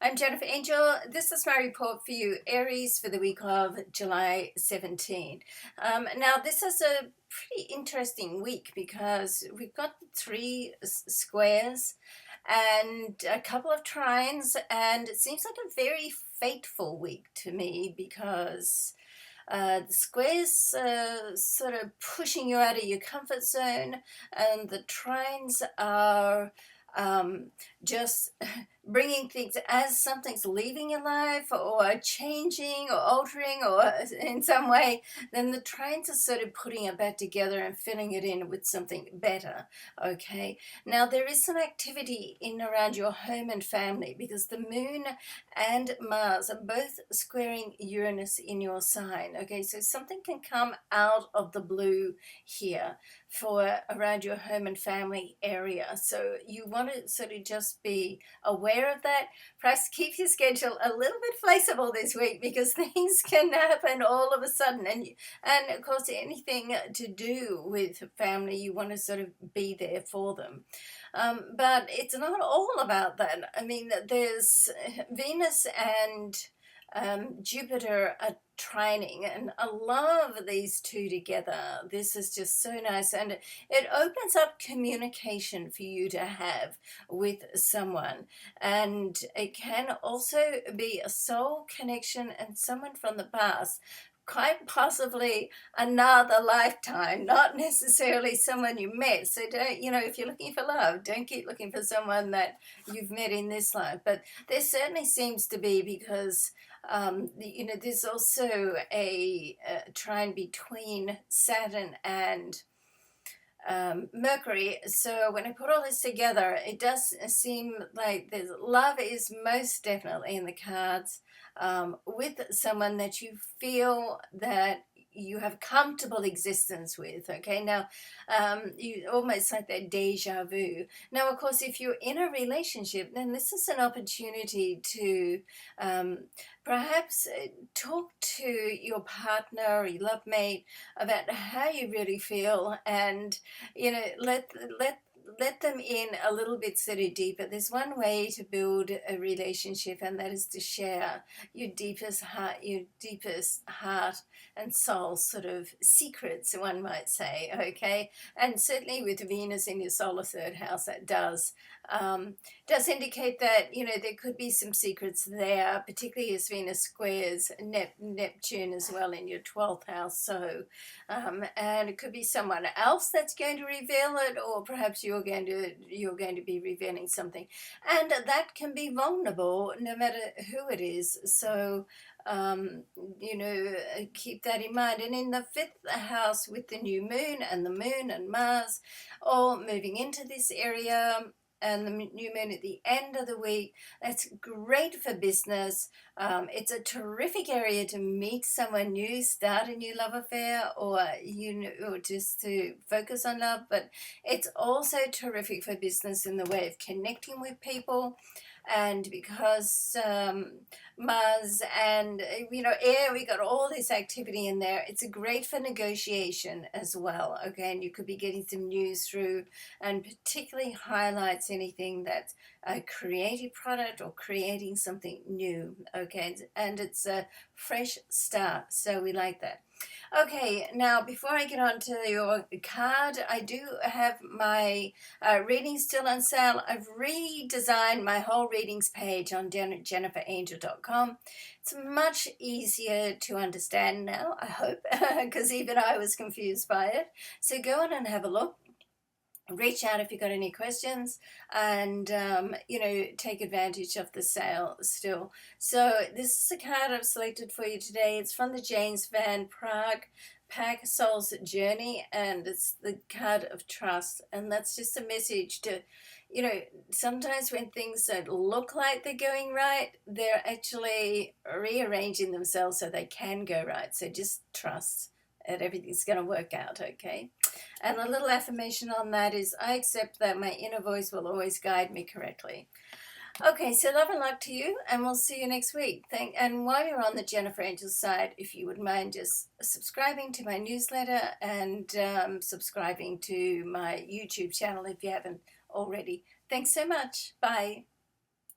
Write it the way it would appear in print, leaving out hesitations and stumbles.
I'm Jennifer Angel. This is my report for you, Aries, for the week of July 17. Now, this is a pretty interesting week because we've got three squares and a couple of trines, and it seems like a very fateful week to me because the squares sort of pushing you out of your comfort zone, and the trines are just bringing things as something's leaving your life or changing or altering or in some way, then the trines are sort of putting it back together and filling it in with something better. Okay, now there is some activity in around your home and family because the moon and Mars are both squaring Uranus in your sign. Okay, so something can come out of the blue here for around your home and family area. So you want to sort of just be aware of that. Perhaps keep your schedule a little bit flexible this week because things can happen all of a sudden. And of course, anything to do with family, you want to sort of be there for them. But it's not all about that. I mean, there's Venus and Jupiter are trining, and I love these two together. This is just so nice, and it opens up communication for you to have with someone, and it can also be a soul connection and someone from the past, quite possibly another lifetime, not necessarily someone you met. So don't, if you're looking for love, don't keep looking for someone that you've met in this life. But there certainly seems to be, because there's also a trine between Saturn and Mercury. So when I put all this together, it does seem like there's love is most definitely in the cards, with someone that you feel that you have comfortable existence with. Okay, now you almost like that deja vu. Now, of course, if you're in a relationship, then this is an opportunity to perhaps talk to your partner or your love mate about how you really feel, and let them in a little bit sort of deeper. There's one way to build a relationship, and that is to share your deepest heart and soul sort of secrets, one might say. Okay, and certainly with Venus in your solar third house, that does indicate that there could be some secrets there, particularly as Venus squares Neptune as well in your 12th house. So and it could be someone else that's going to reveal it, or perhaps you're going to be revealing something, and that can be vulnerable no matter who it is. So keep that in mind. And in the fifth house, with the new moon and the moon and Mars all moving into this area, and the new moon at the end of the week, that's great for business. It's a terrific area to meet someone new, start a new love affair, or or just to focus on love. But it's also terrific for business in the way of connecting with people. And because Mars and air, we got all this activity in there. It's great for negotiation as well. Okay, and you could be getting some news through, and particularly highlights anything that's a creative product or creating something new. Okay, and it's a fresh start, so we like that. Okay, now before I get on to your card, I do have my readings still on sale. I've redesigned my whole readings page on jenniferangel.com. It's much easier to understand now, I hope, because even I was confused by it. So go on and have a look. Reach out if you've got any questions, and take advantage of the sale still. So this is a card I've selected for you today. It's from the James Van Prague Pack Soul's Journey, and it's the card of trust. And that's just a message to, sometimes when things don't look like they're going right, they're actually rearranging themselves so they can go right. So just trust that everything's going to work out. Okay. And a little affirmation on that is, I accept that my inner voice will always guide me correctly. Okay, so love and luck to you, and we'll see you next week. And while you're on the Jennifer Angel side, if you would mind just subscribing to my newsletter and subscribing to my YouTube channel if you haven't already. Thanks so much. Bye.